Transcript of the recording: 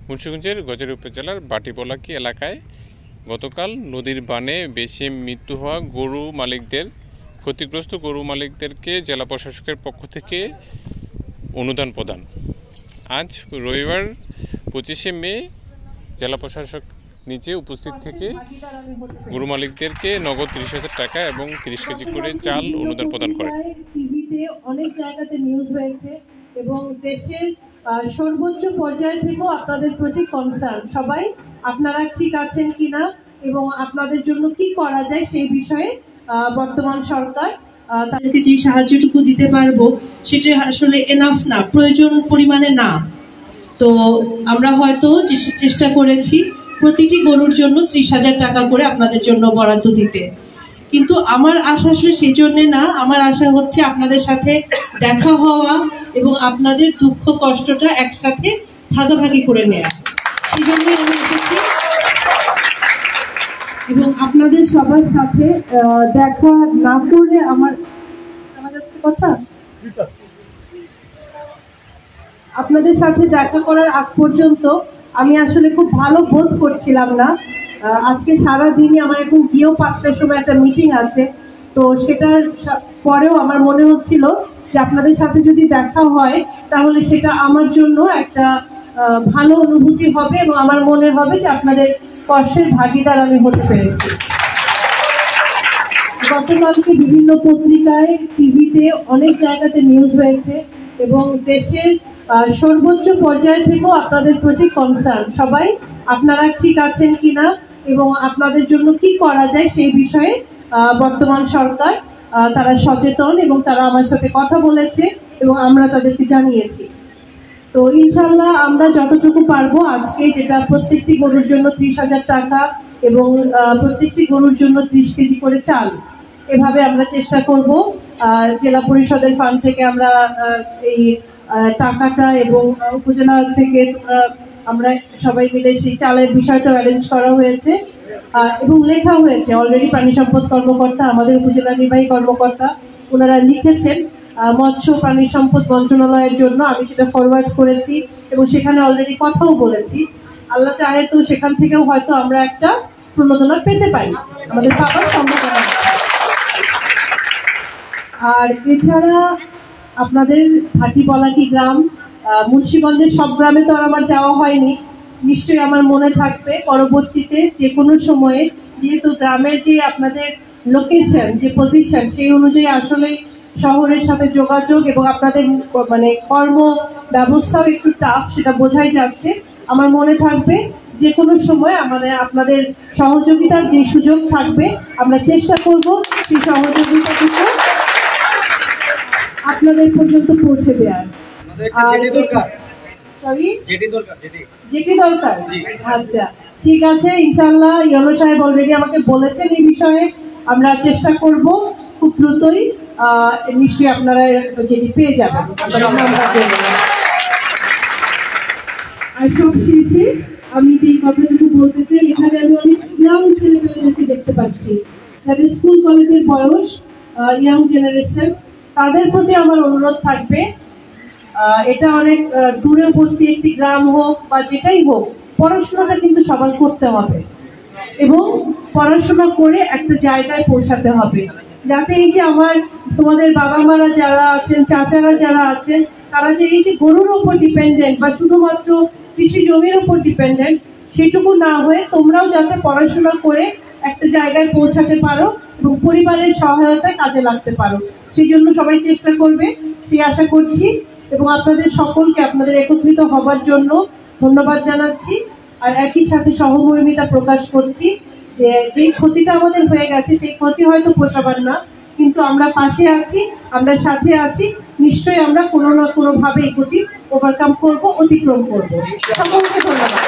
মুন্সিগঞ্জের গজারিয়া উপজেলার বাটিবলাকি এলাকায় গতকাল নদীর বানে বেশি মৃত্যু হওয়া ক্ষতিগ্রস্ত গরু মালিকদেরকে জেলা প্রশাসকের পক্ষ থেকে অনুদান প্রদান। আজ রবিবার 25শে মে জেলা প্রশাসক নিচে উপস্থিত থেকে গরু মালিকদেরকে নগদ 30,000 টাকা এবং 30 কেজি করে চাল অনুদান প্রদান করেন। টিভিতে অনেক জায়গাতে নিউজ হয়েছে এবং দেশের সর্বোচ্চ পর্যায় থেকেও আপনাদের প্রতি কনসার্ন, সবাই আপনারা ঠিক আছেন কিনা এবং আপনাদের জন্য কি করা যায় সেই বিষয়ে বর্তমান সরকার তাদেরকে যে সাহায্যটুকু দিতে পারবো সেটা আসলে এনাফ না, প্রয়োজন পরিমাণে না। তো আমরা হয়তো চেষ্টা করেছি প্রতিটি গরুর জন্য 30,000 টাকা করে আপনাদের জন্য বরাদ্দ দিতে, কিন্তু আমার আশা আসলে সেই জন্যে না। আমার আশা হচ্ছে আপনাদের সাথে দেখা হওয়া এবং আপনাদের দুঃখ কষ্টটা একসাথে ভাগাভাগি করে নেওয়া, সেই জন্যই আমি এসেছি এবং আপনাদের সবার সাথে দেখা না করলে আমার কথা আপনাদের সাথে দেখা করার আগ পর্যন্ত আমি আসলে খুব ভালো বোধ করছিলাম না। আজকে সারাদিনই আমার এখন গিয়েও 5টার সময় একটা মিটিং আছে, তো সেটার পরেও আমার মনে হচ্ছিল যে আপনাদের সাথে যদি দেখা হয় তাহলে সেটা আমার জন্য একটা ভালো অনুভূতি হবে এবং আমার মনে হবে যে আপনাদের কষ্টের ভাগিদার আমি হতে পেরেছি। গতকালকে বিভিন্ন পত্রিকায় টিভিতে অনেক জায়গাতে নিউজ হয়েছে এবং দেশের সর্বোচ্চ পর্যায় থেকেও আপনাদের প্রতি কনসার্ন, সবাই আপনারা ঠিক আছেন কিনা এবং আপনাদের জন্য কি করা যায় সেই বিষয়ে বর্তমান সরকার তারা সচেতন এবং তারা আমার সাথে কথা বলেছে এবং আমরা তাদেরকে জানিয়েছি। তো ইনশাল্লাহ আমরা যতটুকু পারবো আজকে, যেটা প্রত্যেকটি গরুর জন্য 30,000 টাকা এবং প্রত্যেকটি গরুর জন্য 30 কেজি করে চাল, এভাবে আমরা চেষ্টা করব। জেলা পরিষদের ফান্ড থেকে আমরা এই টাকাটা এবং উপজেলা থেকে আমরা সবাই মিলে সেই চালের বিষয়টা অ্যারেঞ্জ করা হয়েছে এবং লেখা হয়েছে অলরেডি। পানি সম্পদ কর্মকর্তা, আমাদের উপজেলা নির্বাহী কর্মকর্তা, ওনারা লিখেছেন মৎস্য প্রাণী সম্পদ মন্ত্রণালয়ের জন্য, আমি সেটা ফরওয়ার্ড করেছি এবং সেখানে অলরেডি কথাও বলেছি। আল্লাহ চাহে তো সেখান থেকেও হয়তো আমরা একটা প্রণোদনা পেতে পারি, আমাদের পাওয়ার সম্ভাবনা। আর এছাড়া আপনাদের ভাটিবলাকি গ্রাম, মুন্সিগঞ্জের সব গ্রামে তো আর আমার যাওয়া হয়নি, নিশ্চয়ই আমার মনে থাকবে পরবর্তীতে যে কোনো সময়ে, যেহেতু গ্রামের যে আপনাদের লোকেশন, যে পজিশন, সেই অনুযায়ী আসলে শহরের সাথে যোগাযোগ এবং আপনাদের মানে কর্ম ব্যবস্থাও একটু টাফ, সেটা বোঝাই যাচ্ছে। আমার মনে থাকবে যে কোনো সময় আমাদের আপনাদের সহযোগিতার যে সুযোগ থাকবে আমরা চেষ্টা করব সেই সহযোগিতাটুকু আপনাদের পর্যন্ত পৌঁছে দেওয়ার। যেটি দরকার, আচ্ছা ঠিক আছে, ইনশাল্লাহ ইউনো সাহেব অলরেডি আমাকে বলেছেন এই বিষয়ে, আমরা চেষ্টা করব খুব দ্রুতই। নিশ্চয়ই আপনারা যেটি পেয়ে যাবেন। আর সবশেষে আমি যে কথাটুকু বলতে চাই, এখানে আমি অনেক ইয়াং ছেলেমেয়েদেরকে দেখতে পাচ্ছি, যাদের স্কুল কলেজের বয়স, ইয়াং জেনারেশন, তাদের প্রতি আমার অনুরোধ থাকবে, এটা অনেক দূরবর্তী একটি গ্রাম হোক বা যেটাই হোক, পড়াশোনাটা কিন্তু সবার করতে হবে এবং পড়াশোনা করে একটা জায়গায় পৌঁছাতে হবে, যাতে এই যে আমার তোমাদের বাবা মারা যারা আছেন, চাচারা যারা আছেন, তারা যে এই যে গরুর উপর ডিপেন্ডেন্ট বা শুধুমাত্র কৃষি জমির উপর ডিপেন্ডেন্ট, সেটুকু না হয়ে তোমরাও যাতে পড়াশোনা করে একটা জায়গায় পৌঁছাতে পারো এবং পরিবারের সহায়তায় কাজে লাগতে পারো, সেই জন্য সবাই চেষ্টা করবে, সেই আশা করছি। এবং আপনাদের সকলকে আপনাদের একত্রিত হবার জন্য ধন্যবাদ জানাচ্ছি, আর একই সাথে সহমর্মিতা প্রকাশ করছি যে যেই ক্ষতিটা আমাদের হয়ে গেছে সেই ক্ষতি হয়তো পোষাবার না, কিন্তু আমরা পাশে আছি, আমরা সাথে আছি, নিশ্চয়ই আমরা কোনো না কোনো ভাবে এই ক্ষতি ওভারকাম করবো, অতিক্রম করবো। সকলকে ধন্যবাদ।